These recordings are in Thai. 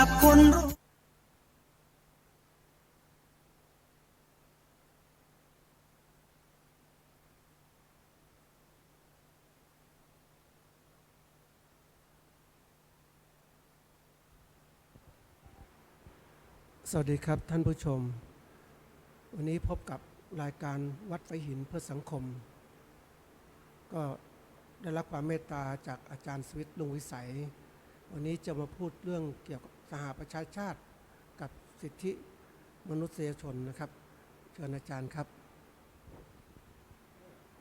กับคนสวัสดีครับท่านผู้ชมวันนี้พบกับรายการวัดไฟหินเพื่อสังคมก็ได้รับความเมตตาจากอาจารย์สวิทย์ลุงวิสัยวันนี้จะมาพูดเรื่องเกี่ยวกับสหประชาชาติกับสิทธิมนุษยชนนะครับเชิญอาจารย์ครับ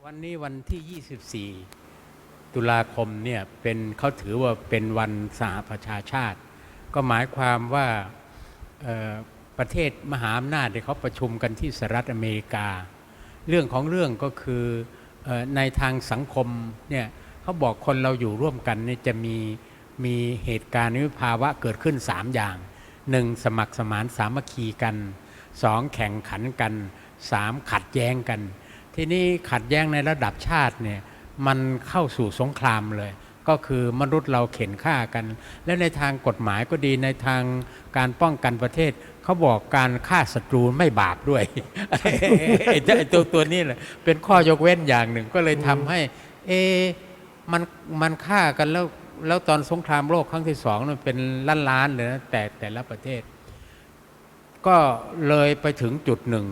วันนี้วันที่ 24 ตุลาคมเนี่ยเขาถือว่าเป็นวันสหประชาชาติก็หมายความว่าประเทศมหาอำนาจเขาประชุมกันที่สหรัฐอเมริกาเรื่องของเรื่องก็คือในทางสังคมเนี่ยเขาบอกคนเราอยู่ร่วมกันเนี่ยจะมีเหตุการณ์วิภาวะเกิดขึ้น3อย่าง1สมัครสมานสามัคคีกัน2แข่งขันกัน3ขัดแย้งกันทีนี้ขัดแย้งในระดับชาติเนี่ยมันเข้าสู่สงครามเลยก็คือมนุษย์เราเข็นฆ่ากันและในทางกฎหมายก็ดีในทางการป้องกันประเทศเขาบอกการฆ่าศัตรูไม่บาปด้วย ตัวนี้แหละเป็นข้อยกเว้นอย่างหนึ่งก็เลยทำให้มันฆ่ากันแล้วตอนสงครามโลกครั้งที่2มันเป็นล้านเลยนะแต่ละประเทศก็เลยไปถึงจุดหนึ่ง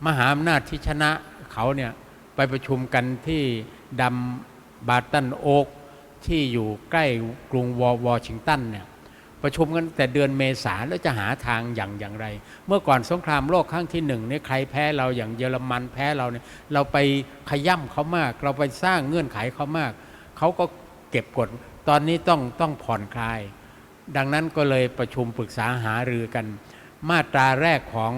มหาอำนาจที่ชนะเขาเนี่ยไปประชุมกันที่ดัมบาร์ตันโอ๊กที่อยู่ใกล้กรุงวอชิงตันเนี่ยประชุมกันแต่เดือนเมษาแล้วจะหาทางอย่างไรเมื่อก่อนสงครามโลกครั้งที่1เนี่ยใครแพ้เราอย่างเยอรมันแพ้เราเนี่ยเราไปขย่ำเขามากเราไปสร้างเงื่อนไขเขามากเขาก็เก็บกดตอนนี้ต้องผ่อนคลายดังนั้นก็เลยประชุมปรึกษาหารือกันมาตราแรกของ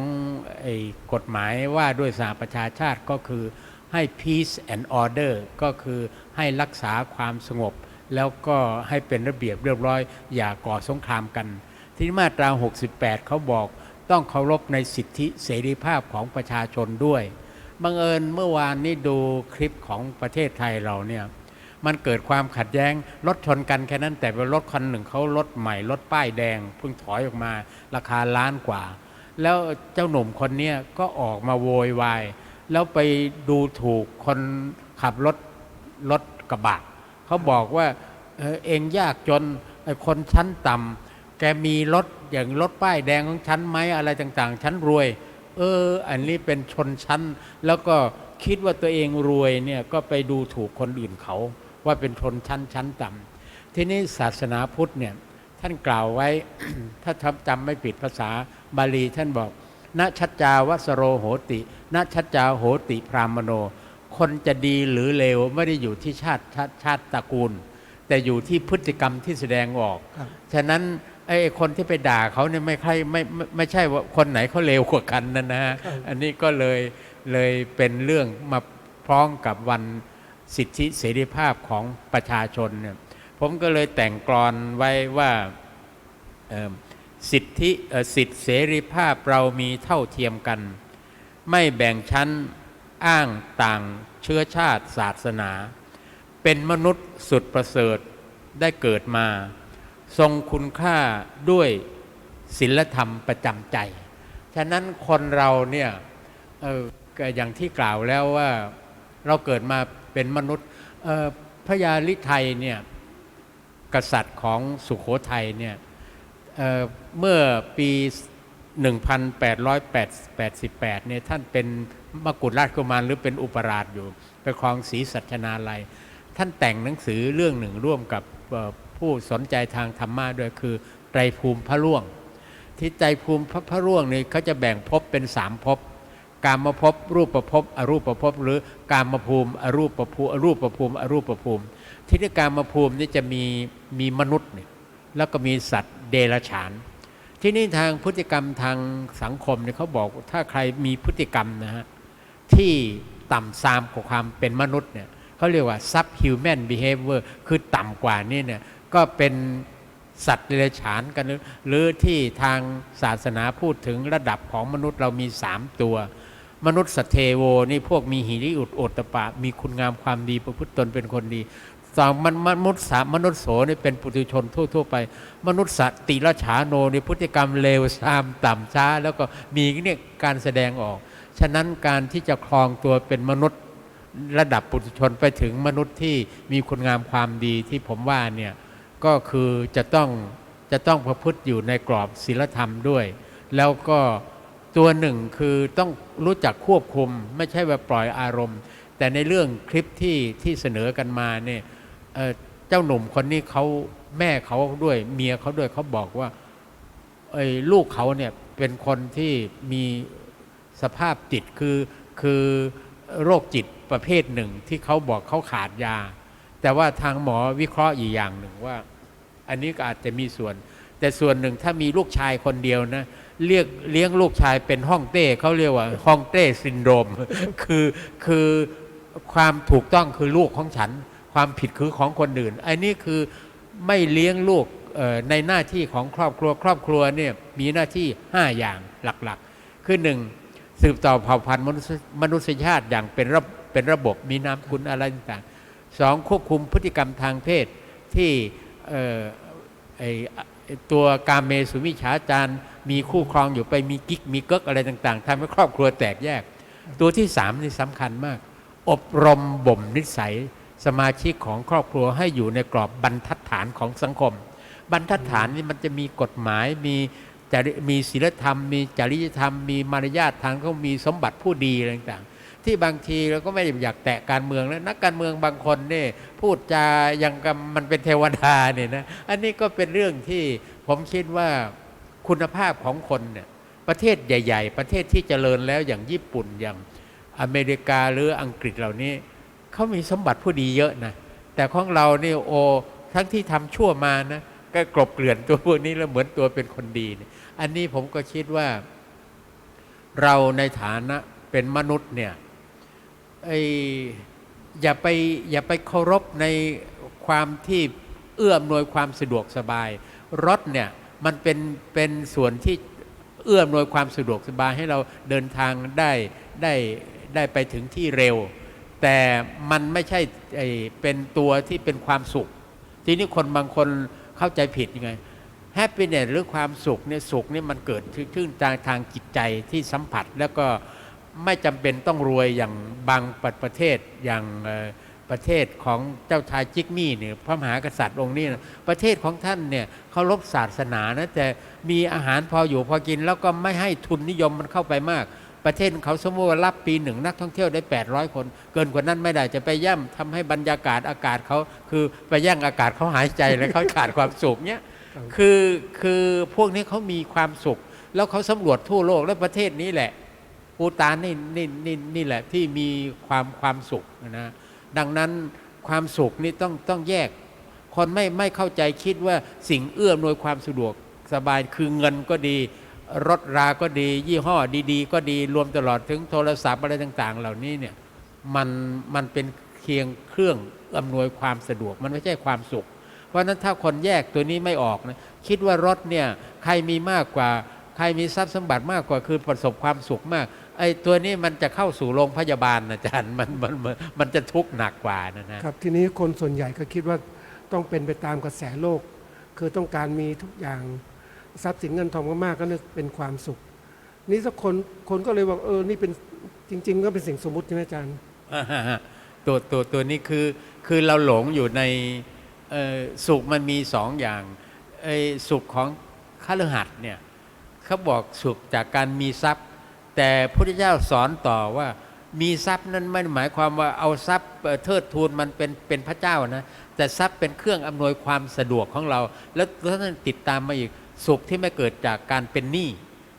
กฎหมายว่าด้วยสหประชาชาติก็คือให้ peace and order ก็คือให้รักษาความสงบแล้วก็ให้เป็นระเบียบเรียบร้อยอย่าก่อสงครามกันที่มาตรา68เขาบอกต้องเคารพในสิทธิเสรีภาพของประชาชนด้วยบังเอิญเมื่อวานนี้ดูคลิปของประเทศไทยเราเนี่ยมันเกิดความขัดแย้งรถชนกันแค่นั้นแต่ว่ารถคันหนึ่งเขารถใหม่รถป้ายแดงเพิ่งถอยออกมาราคาล้านกว่าแล้วเจ้าหนุ่มคนนี้ก็ออกมาโวยวายแล้วไปดูถูกคนขับรถกระบะเขาบอกว่าเองยากจนคนชั้นต่ำแกมีรถอย่างรถป้ายแดงของฉันไหมอะไรต่างๆฉันรวยอันนี้เป็นชนชั้นแล้วก็คิดว่าตัวเองรวยเนี่ยก็ไปดูถูกคนอื่นเขาว่าเป็นชนชั้นต่ำทีนี้ศาสนาพุทธเนี่ยท่านกล่าวไว้ ถ้าจำไม่ผิดภาษาบาลีท่านบอกณชัจจาวสโรโหติณชัจจาโหติพรามโนคนจะดีหรือเลวไม่ได้อยู่ที่ชาติตระกูลแต่อยู่ที่พฤติกรรมที่แสดงออกฉะนั้นไอ้คนที่ไปด่าเขาเนี่ยไม่ใช่ว่าคนไหนเขาเลวกว่ากันนะฮะอันนี้ก็เลยเป็นเรื่องมาพร้อมกับวันสิทธิเสรีภาพของประชาชนเนี่ยผมก็เลยแต่งกลอนไว้ว่าสิทธิเสรีภาพเรามีเท่าเทียมกันไม่แบ่งชั้นอ้างต่างเชื้อชาติศาสนาเป็นมนุษย์สุดประเสริฐได้เกิดมาทรงคุณค่าด้วยศีลธรรมประจำใจฉะนั้นคนเราเนี่ยอย่างที่กล่าวแล้วว่าเราเกิดมาเป็นมนุษย์พระยาฤทัยเนี่ยกษัตริย์ของสุโขทัยเนี่ยเมื่อปี1888เนี่ยท่านเป็นมกุฎราชกุมารหรือเป็นอุปราชอยู่ไปครองศรีสัชนาลัยท่านแต่งหนังสือเรื่องหนึ่งร่วมกับผู้สนใจทางธรรมะด้วยคือไตรภูมิพระร่วงที่ไตรภูมิพระร่วงนี่เขาจะแบ่งภพเป็น3ภพกามภพรูปภพอรูปภพหรือกามภูมิอรูปภูมิอรูปภูมิอรูปภูมิที่กามภูมินี่จะมีมนุษย์เนี่ยแล้วก็มีสัตว์เดรัจฉานที่นี่ทางพฤติกรรมทางสังคมเนี่ยเขาบอกถ้าใครมีพฤติกรรมนะฮะที่ต่ำทรามกว่าความเป็นมนุษย์เนี่ยเขาเรียกว่า subhuman behavior คือต่ำกว่านี่เนี่ยก็เป็นสัตว์เดรัจฉานกันหรือที่ทางศาสนาพูดถึงระดับของมนุษย์เรามี3ตัวมนุษย์สัทเทโวนี่พวกมีหิริโอตตัปปะมีคุณงามความดีประพฤติตนเป็นคนดี สองมนุษย์โสนี่เป็นปุถุชนทั่วๆไปมนุษย์สติรฉาโนในพฤติกรรมเลวทรามต่ำช้าแล้วก็มีเนี่ยการแสดงออกฉะนั้นการที่จะครองตัวเป็นมนุษย์ระดับปุถุชนไปถึงมนุษย์ที่มีคุณงามความดีที่ผมว่าเนี่ยก็คือจะต้องประพฤติอยู่ในกรอบศีลธรรมด้วย แล้วก็ตัวหนึ่งคือต้องรู้จักควบคุมไม่ใช่ว่าปล่อยอารมณ์แต่ในเรื่องคลิปที่เสนอกันมาเนี่ยเจ้าหนุ่มคนนี้เขาแม่เขาด้วยเมียเขาด้วยเขาบอกว่าลูกเขาเนี่ยเป็นคนที่มีสภาพจิตคือโรคจิตประเภทหนึ่งที่เขาบอกเขาขาดยาแต่ว่าทางหมอวิเคราะห์อีกอย่างหนึ่งว่าอันนี้ก็อาจจะมีส่วนแต่ส่วนหนึ่งถ้ามีลูกชายคนเดียวนะเลี้ยงลูกชายเป็นฮ่องเต้เขาเรียกว่าฮ่องเต้ซินโดรม คือความถูกต้องคือลูกของฉันความผิดคือของคนอื่นอันนี้คือไม่เลี้ยงลูกในหน้าที่ของครอบครัวเนี่ยมีหน้าที่5อย่างหลักๆคือ1สืบต่อเผ่าพันธุ์มนุษยชาติอย่างเป็นระบบมีนามคุณอะไรต่างๆ2ควบคุมพฤติกรรมทางเพศที่ตัวกาเมสุมิจฉาจารมีคู่ครองอยู่ไปมีกิ๊กมีเกิ๊กอะไรต่างๆทำให้ครอบครัวแตกแยกตัวที่3นี่สำคัญมากอบรมบ่มนิสัยสมาชิกของครอบครัวให้อยู่ในกรอบบรรทัดฐานของสังคมบรรทัดฐานนี่มันจะมีกฎหมายมีศีลธรรมมีจริยธรรมมีมารยาททางเขามีสมบัติผู้ดีอะไรต่างๆที่บางทีเราก็ไม่อยากแตะการเมืองแล้วนักการเมืองบางคนเนี่ยพูดจายังกับมันเป็นเทวดาเนี่ยนะอันนี้ก็เป็นเรื่องที่ผมคิดว่าคุณภาพของคนเนี่ยประเทศใหญ่ๆประเทศที่เจริญแล้วอย่างญี่ปุ่นอย่างอเมริกาหรืออังกฤษเหล่านี้เขามีสมบัติผู้ดีเยอะนะแต่ของเราเนี่ยทั้งที่ทำชั่วมานะก็กลบเกลื่อนตัวพวกนี้แล้วเหมือนตัวเป็นคนดีเนี่ยอันนี้ผมก็คิดว่าเราในฐานะเป็นมนุษย์เนี่ยอย่าไปเคารพในความที่เอื้ออำนวยความสะดวกสบายรถเนี่ยมันเป็นส่วนที่เอื้ออำนวยความสะดวกสบายให้เราเดินทางได้ไปถึงที่เร็วแต่มันไม่ใช่เป็นตัวที่เป็นความสุขทีนี้คนบางคนเข้าใจผิดยังไงแฮปปี้เนสหรือความสุขเนี่ยสุขนี่มันเกิดขึ้นทางจิตใจที่สัมผัสแล้วก็ไม่จำเป็นต้องรวยอย่างบางประเทศอย่างประเทศของเจ้าชายจิกมี่เนี่ยพระมหากษัตริย์องค์นี้นะประเทศของท่านเนี่ยเคารพศาสนานะแต่มีอาหารพออยู่พอกินแล้วก็ไม่ให้ทุนนิยมมันเข้าไปมากประเทศเขาสมมติว่ารับปีหนึ่งนักท่องเที่ยวได้800คนเกินกว่านั้นไม่ได้จะไปย่ำทำให้บรรยากาศอากาศเขาคือไปแย่งอากาศเขาหายใจแล้วเขาขาดความสุขเนี่ยคือพวกนี้เขามีความสุขแล้วเขาสำรวจทั่วโลกแล้วประเทศนี้แหละปูตานนี่แหละที่มีความสุขนะดังนั้นความสุขนี่ต้องแยกคนไม่เข้าใจคิดว่าสิ่งเอื้ออำนวยความสะดวกสบายคือเงินก็ดีรถราก็ดียี่ห้อดีๆก็ดีรวมตลอดถึงโทรศัพท์อะไรต่างๆเหล่านี้เนี่ยมันเป็นเพียงเครื่องอำนวยความสะดวกมันไม่ใช่ความสุขเพราะฉะนั้นถ้าคนแยกตัวนี้ไม่ออกนะคิดว่ารถเนี่ยใครมีมากกว่าใครมีทรัพย์สมบัติมากกว่าคือประสบความสุขมากไอ้ตัวนี้มันจะเข้าสู่โรงพยาบาลนะอาจารย์มันจะทุกข์หนักกว่านะครับทีนี้คนส่วนใหญ่ก็คิดว่าต้องเป็นไปตามกระแสโลกคือต้องการมีทุกอย่างทรัพย์สินเงินทองมากๆก็นึกเป็นความสุขนี่สักคนก็เลยบอกนี่เป็นจริงๆก็เป็นสิ่งสมมุติใช่ไหมอาจารย์ตัวนี้คือเราหลงอยู่ในสุขมันมี2อย่างสุขของคฤหัสถ์เนี่ยเขาบอกสุขจากการมีทรัพย์แต่พระพุทธเจ้าสอนต่อว่ามีทรัพย์นั้นไม่หมายความว่าเอาทรัพย์เทิดทูนมันเป็นพระเจ้านะแต่ทรัพย์เป็นเครื่องอำนวยความสะดวกของเราแล้วท่านติดตามมาอีกสุขที่ไม่เกิดจากการเป็นหนี้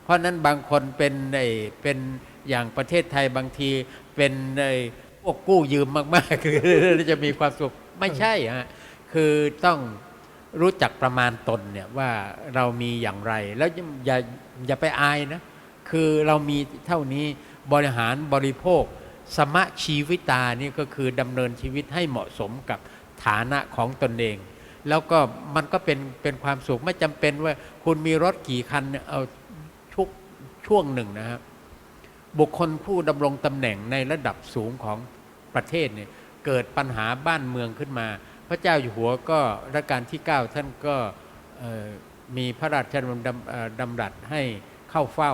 เพราะนั้นบางคนเป็นอย่างประเทศไทยบางทีเป็นพวกกู้ยืมมากๆคือจะมีความสุขไม่ใช่ฮะคือต้องรู้จักประมาณตนเนี่ยว่าเรามีอย่างไรแล้วอย่าไปอายนะคือเรามีเท่านี้บริหารบริโภคสมะชีวิตานี่ก็คือดำเนินชีวิตให้เหมาะสมกับฐานะของตนเองแล้วก็มันก็เป็นความสุขไม่จำเป็นว่าคุณมีรถกี่คันเอาทุกช่วงหนึ่งนะครับบุคคลผู้ดำรงตำแหน่งในระดับสูงของประเทศเนี่ยเกิดปัญหาบ้านเมืองขึ้นมา พระเจ้าอยู่หัวก็รัชกาลที่ 9ท่านก็มีพระราชดำรัสให้เข้าเฝ้า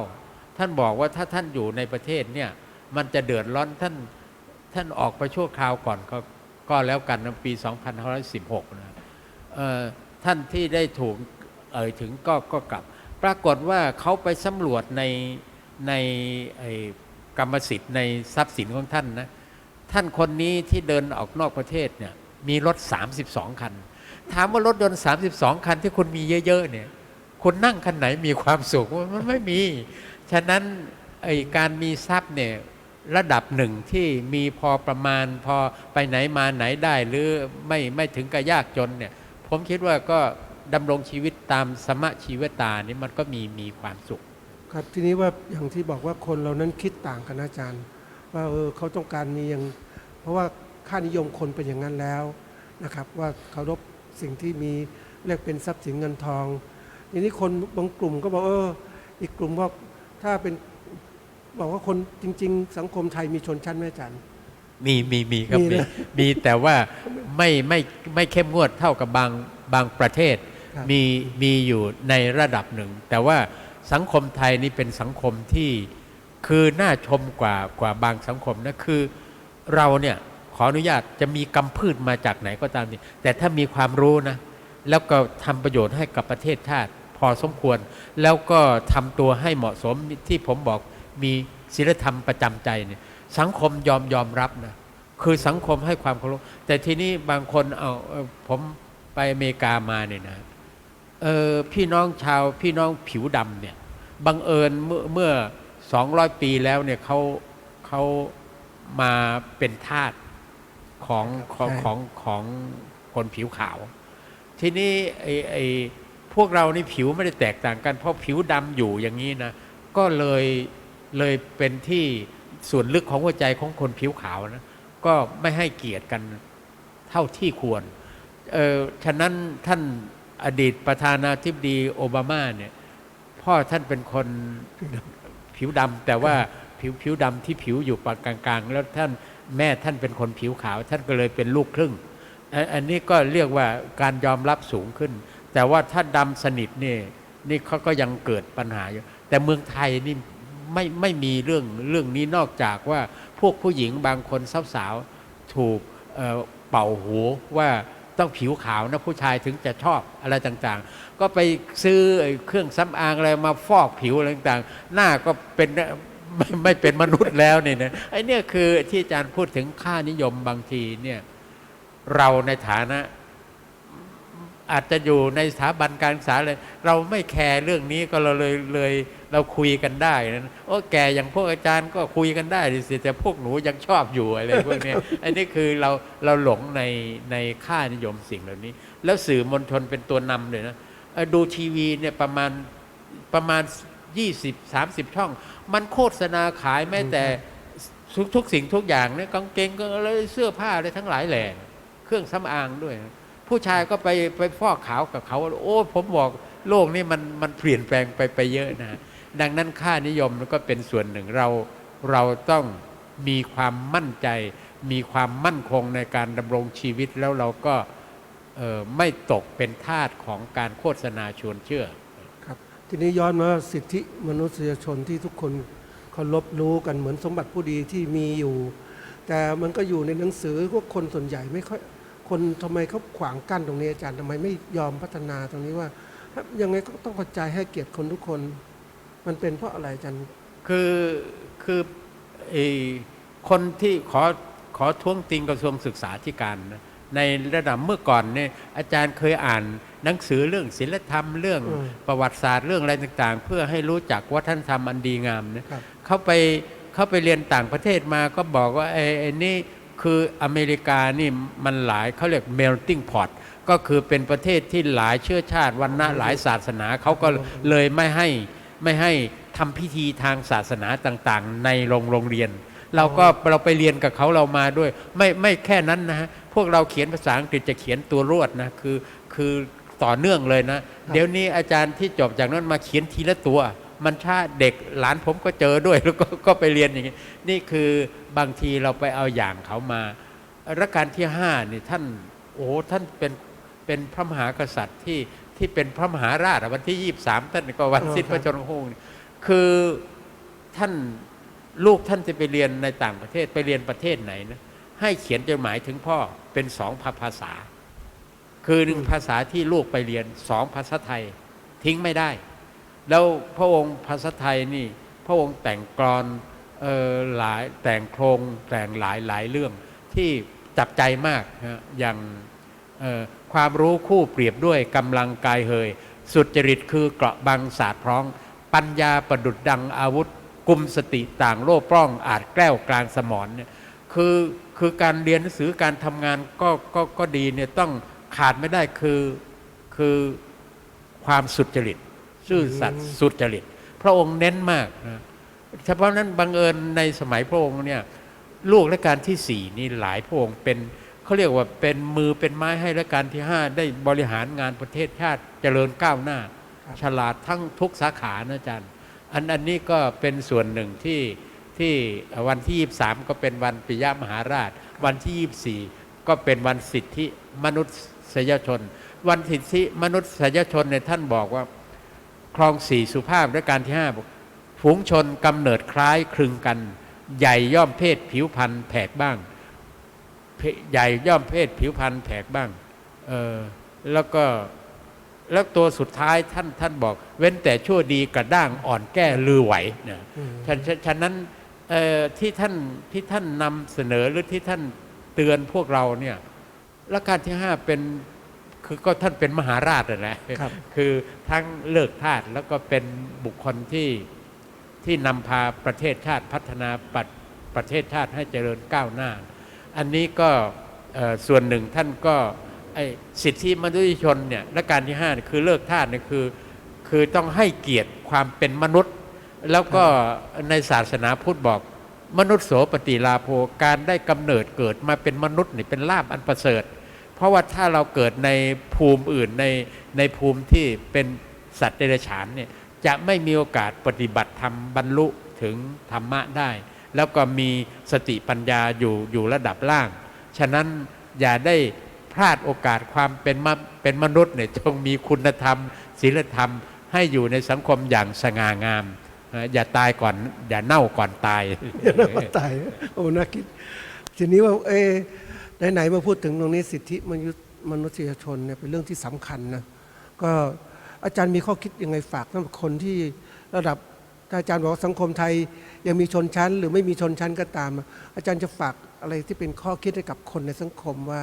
ท่านบอกว่าถ้าท่านอยู่ในประเทศเนี่ยมันจะเดือดร้อนท่านออกไปชั่วคราวก่อนก็แล้วกันในปี 2516นะท่านที่ได้ถูกถึงก็กลับปรากฏว่าเขาไปสำรวจในกรรมสิทธิ์ในทรัพย์สินของท่านนะท่านคนนี้ที่เดินออกนอกประเทศเนี่ยมีรถ32คันถามว่ารถยนต์32คันที่คุณมีเยอะๆเนี่ยคุณนั่งคันไหนมีความสุขมันไม่มีฉะนั้นการมีทรัพย์เนี่ยระดับหนึ่งที่มีพอประมาณพอไปไหนมาไหนได้หรือไม่ถึงกับยากจนเนี่ยผมคิดว่าก็ดำรงชีวิตตามสมชีวตานี่มันก็มีความสุขครับทีนี้ว่าอย่างที่บอกว่าคนเรานั้นคิดต่างกันอาจารย์ว่าเขาต้องการมีอย่างเพราะว่าค่านิยมคนเป็นอย่างนั้นแล้วนะครับว่าเคารพสิ่งที่มีเรียกเป็นทรัพย์สินเงินทองทีนี้คนบางกลุ่มก็บอกอีกกลุ่มว่าถ้าเป็นบอกว่าคนจริงๆสังคมไทยมีชนชั้นไหมอาจารย์มีครับมีแต่ว่าไม่เข้มงวดเท่ากับบางประเทศมีอยู่ในระดับหนึ่งแต่ว่าสังคมไทยนี่เป็นสังคมที่คือน่าชมกว่าบางสังคมนะคือเราเนี่ยขออนุญาตจะมีกำพืชมาจากไหนก็ตามนี่แต่ถ้ามีความรู้นะแล้วก็ทำประโยชน์ให้กับประเทศชาติพอสมควรแล้วก็ทำตัวให้เหมาะสมที่ผมบอกมีศีลธรรมประจำใจเนี่ยสังคมยอมรับนะคือสังคมให้ความเคารพแต่ทีนี้บางคนผมไปอเมริกามาเนี่ยนะพี่น้องผิวดำเนี่ยบังเอิญเมื่อ200 ปีแล้วเนี่ยเขามาเป็นทาสของคนผิวขาวทีนี้พวกเรานี่ผิวไม่ได้แตกต่างกันเพราะผิวดำอยู่อย่างนี้นะก็เลยเป็นที่ส่วนลึกของหัวใจของคนผิวขาวนะก็ไม่ให้เกียรติกันเท่าที่ควรฉะนั้นท่านอดีตประธานาธิบดีโอบามาเนี่ยพ่อท่านเป็นคนผิวดำแต่ว่าผิวดำที่ผิวอยู่ปานกลางๆแล้วแม่ท่านเป็นคนผิวขาวท่านก็เลยเป็นลูกครึ่งอันนี้ก็เรียกว่าการยอมรับสูงขึ้นแต่ว่าถ้าดำสนิทนี่เขาก็ยังเกิดปัญหาอยู่แต่เมืองไทยนี่ไม่มีเรื่องนี้นอกจากว่าพวกผู้หญิงบางคนสาวๆถูกเป่าหูว่าต้องผิวขาวนะผู้ชายถึงจะชอบอะไรต่างๆก็ไปซื้อเครื่องสำอางอะไรมาฟอกผิวอะไรต่างๆหน้าก็เป็นไม่เป็นมนุษย์แล้วเนี่ยนะไอ้นี่คือที่อาจารย์พูดถึงค่านิยมบางทีเนี่ยเราในฐานะอาจจะอยู่ในสถาบันการศึกษาเลยเราไม่แคร์เรื่องนี้ก็เราเลยเราคุยกันได้นะแกอย่างพวกอาจารย์ก็คุยกันได้สิแต่พวกหนูยังชอบอยู่อะไรพวกนี้ อันนี้คือเราหลงในค่านิยมสิ่งเหล่านี้แล้วสื่อมวลชนเป็นตัวนำเลยนะดูทีวีเนี่ยประมาณ20-30 ช่องมันโฆษณาขายแม้แต่ทุกสิ่งทุกอย่างเนี่ยกางเกงก็อะไรเสื้อผ้าอะไรทั้งหลายแหล่เครื่องสำอางด้วยผู้ชายก็ไปฟอกขาวกับเขาผมบอกโลกนี้มันเปลี่ยนแปลงไปเยอะนะดังนั้นค่านิยมก็เป็นส่วนหนึ่งเราต้องมีความมั่นใจมีความมั่นคงในการดำรงชีวิตแล้วเราก็ไม่ตกเป็นทาสของการโฆษณาชวนเชื่อครับทีนี้ย้อนมาสิทธิมนุษยชนที่ทุกคนเคารพรู้กันเหมือนสมบัติผู้ดีที่มีอยู่แต่มันก็อยู่ในหนังสือพวกคนส่วนใหญ่ไม่ค่อยคนทำไมเขาขวางกั้นตรงนี้อาจารย์ทำไมไม่ยอมพัฒนาตรงนี้ว่ายังไงก็ต้องเข้าใจให้เกียรติคนทุกคนมันเป็นเพราะอะไรอาจารย์คือคนที่ขอท้วงติงกระทรวงศึกษาธิการนะในระดับเมื่อก่อนเนี่ยอาจารย์เคยอ่านหนังสือเรื่องศีลธรรมเรื่องประวัติศาสตร์เรื่องอะไรต่างๆเพื่อให้รู้จักวัฒนธรรมอันดีงามเนี่ยเขาไปเรียนต่างประเทศมาก็บอกว่าไอ้นี่คืออเมริกานี่มันหลายเขาเรียก melting pot ก็คือเป็นประเทศที่หลายเชื้อชาติวรรณะหลายศาสนาเขาก็เลยไม่ให้ทำพิธีทางศาสนาต่างๆในโรงเรียนเราไปเรียนกับเขาเรามาด้วยไม่แค่นั้นนะฮะพวกเราเขียนภาษาอังกฤษจะเขียนตัวรวดนะคือต่อเนื่องเลยนะเดี๋ยวนี้อาจารย์ที่จบจากนั้นมาเขียนทีละตัวมันช้าเด็กหลานผมก็เจอด้วยแล้วก็ไปเรียนอย่างนี้นี่คือบางทีเราไปเอาอย่างเขามารัชกาลที่5นี่ โอ้ท่านเป็นพระมหากษัตริย์ที่เป็นพระมหาราชวันที่ 23ท่านก็วันสิ้นพระชนม์พระองค์คือท่านลูกท่านจะไปเรียนในต่างประเทศไปเรียนประเทศไหนนะให้เขียนจดหมายถึงพ่อเป็น2ภาษาคือ1ภาษาที่ลูกไปเรียน2ภาษาไทยทิ้งไม่ได้แล้วพระองค์ภาษาไทยนี่พระองค์แต่งกลอนหลายแต่งโครงแต่งหลายเรื่องที่จับใจมากนะอย่างความรู้คู่เปรียบด้วยกำลังกายเฮยสุจริตคือเกราะบังศาสตร์พร้องปัญญาประดุจดังอาวุธกุมสติต่างโล่ปล้องอาจแกล้วกลางสมรเนี่ยคือการเรียนหนังสือการทำงานก็ดีเนี่ยต้องขาดไม่ได้คือความสุจริตซื่อสัตย์สุจริตพระองค์เน้นมากนะเฉพาะนั้นบังเอิญในสมัยพระองค์เนี่ยลูกรัชกาลที่4นี่หลายพระองค์เป็นเขาเรียกว่าเป็นมือเป็นไม้ให้รัชกาลที่5ได้บริหารงานประเทศชาติเจริญก้าวหน้าฉลาดทั้งทุกสาขานะอาจารย์อันนี้ก็เป็นส่วนหนึ่งที่วันที่23ก็เป็นวันปิยมหาราชวันที่24ก็เป็นวันสิทธิมนุษยชนวันสิทธิมนุษยชนเนี่ยท่านบอกว่าครอง4สุภาพรัชกาลที่5บอกฝูงชนกำเนิดคล้ายคลึงกันใหญ่ย่อมเพศผิวพรรณแผกบ้างใหญ่ย่อมเพศผิวพรรณแผกบ้างแล้วตัวสุดท้ายท่านบอกเว้นแต่ชั่วดีกระด้างอ่อนแก้ลือไหวเนี่ยฉะนั้นที่ท่านนำเสนอหรือที่ท่านเตือนพวกเราเนี่ยรัชกาลที่5เป็นคือก็ท่านเป็นมหาราชนะคือทั้งเลิกทาสแล้วก็เป็นบุคคลที่นำพาประเทศชาติพัฒนาประเทศชาติให้เจริญก้าวหน้าอันนี้ก็ส่วนหนึ่งท่านก็สิทธิมนุษยชนเนี่ยรัชกาลที่5คือเลิกทาสเนี่ยคือต้องให้เกียรติความเป็นมนุษย์แล้วก็ในศาสนาพุทธบอกมนุษย์โสปฏิลาโภการได้กำเนิดเกิดมาเป็นมนุษย์นี่เป็นลาภอันประเสริฐเพราะว่าถ้าเราเกิดในภูมิอื่นในภูมิที่เป็นสัตว์เดรัจฉานเนี่ยจะไม่มีโอกาสปฏิบัติธรรมบรรลุถึงธรรมะได้แล้วก็มีสติปัญญาอยู่ระดับล่างฉะนั้นอย่าได้พลาดโอกาสความเป็นมนุษย์เนี่ยจงมีคุณธรรมศีลธรรมให้อยู่ในสังคมอย่างสง่างามอย่าตายก่อนอย่าเน่าก่อนตายอย่าเน่าก่อนตายโอ้น่าคิดทีนี้ว่าไหนๆมาพูดถึงตรงนี้สิทธิมนุษยชนเนี่ยเป็นเรื่องที่สำคัญนะก็อาจารย์มีข้อคิดยังไงฝากสำหรับคนที่ระดับถ้าอาจารย์บอกสังคมไทยยังมีชนชั้นหรือไม่มีชนชั้นก็ตามอาจารย์จะฝากอะไรที่เป็นข้อคิดให้กับคนในสังคมว่า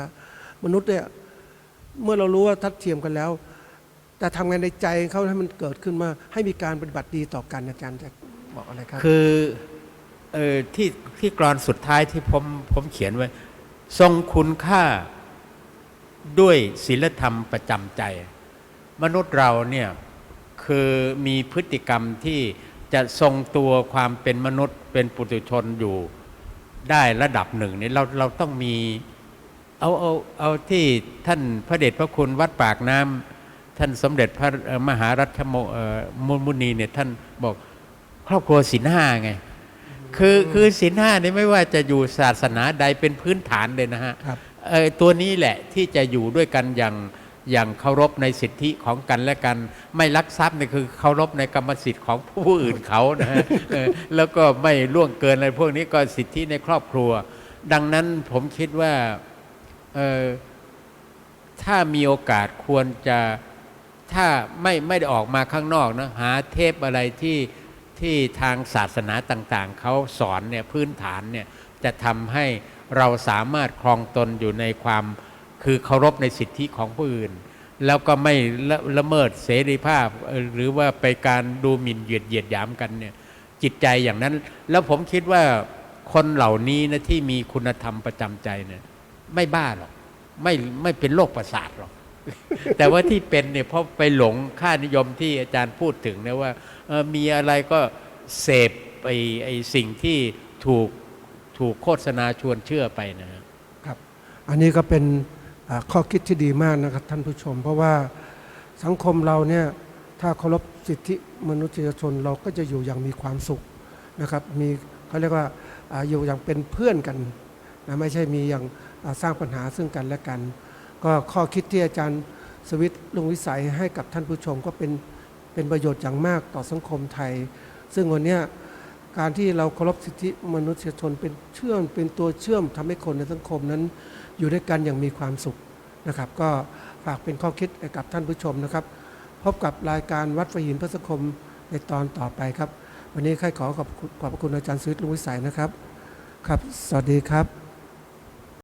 มนุษย์เนี่ยเมื่อเรารู้ว่าทัดเทียมกันแล้วแต่ทำงานในใจเขาให้มันเกิดขึ้นมาให้มีการปฏิบัติดีต่อกันอาจารย์จะบอกอะไรครับคือที่กลอนสุดท้ายที่ผมเขียนไว้ทรงคุณค่าด้วยศีลธรรมประจำใจมนุษย์เราเนี่ยคือมีพฤติกรรมที่จะทรงตัวความเป็นมนุษย์เป็นปุถุชนอยู่ได้ระดับหนึ่งนี่เราต้องมีเอาที่ท่านพระเดชพระคุณวัดปากน้ำท่านสมเด็จพระมหารัชมุนีเนี่ยท่านบอกครอบครัวศีลห้าไงคือศีลห้านี่ไม่ว่าจะอยู่ศาสนาใดเป็นพื้นฐานเลยนะฮะตัวนี้แหละที่จะอยู่ด้วยกันอย่างเคารพในสิทธิของกันและกันไม่ลักทรัพย์นี่คือเคารพในกรรมสิทธิ์ของผู้อื่นเขานะฮะแล้วก็ไม่ล่วงเกินอะไรพวกนี้ก็สิทธิในครอบครัวดังนั้นผมคิดว่าถ้ามีโอกาสควรจะถ้าไม่ได้ออกมาข้างนอกนะหาเทปอะไรที่ทางศาสนาต่างๆเขาสอนเนี่ยพื้นฐานเนี่ยจะทำให้เราสามารถครองตนอยู่ในความคือเคารพในสิทธิของผู้อื่นแล้วก็ไม่ละเมิดเสรีภาพหรือว่าไปการดูหมิ่นเหยียดหยามกันเนี่ยจิตใจอย่างนั้นแล้วผมคิดว่าคนเหล่านี้นะที่มีคุณธรรมประจำใจเนี่ยไม่บ้าหรอกไม่เป็นโรคประสาทหรอก แต่ว่าที่เป็นเนี่ยเพราะไปหลงค่านิยมที่อาจารย์พูดถึงนะว่ามีอะไรก็เสพไอ้สิ่งที่ถูกโฆษณาชวนเชื่อไปนะครับอันนี้ก็เป็นข้อคิดที่ดีมากนะครับท่านผู้ชมเพราะว่าสังคมเราเนี่ยถ้าเคารพสิทธิมนุษยชนเราก็จะอยู่อย่างมีความสุขนะครับมีเขาเรียกว่าอยู่อย่างเป็นเพื่อนกันนะไม่ใช่มีอย่างสร้างปัญหาซึ่งกันและกัน ก็ข้อคิดที่อาจารย์สวิทย์ลุงวิสัยให้กับท่านผู้ชมก็เป็นประโยชน์อย่างมากต่อสังคมไทย ซึ่งวันนี้การที่เราเคารพสิทธิมนุษยชนเป็นตัวเชื่อมทำให้คนในสังคมนั้นอยู่ด้วยกันอย่างมีความสุขนะครับ ก็ฝากเป็นข้อคิดให้กับท่านผู้ชมนะครับ พบกับรายการวัดไฟหินเพื่อสังคมในตอนต่อไปครับ วันนี้ใครขอขอบพระคุณอาจารย์สวิทย์ลุงวิสัยนะครับครับ สวัสดีครับ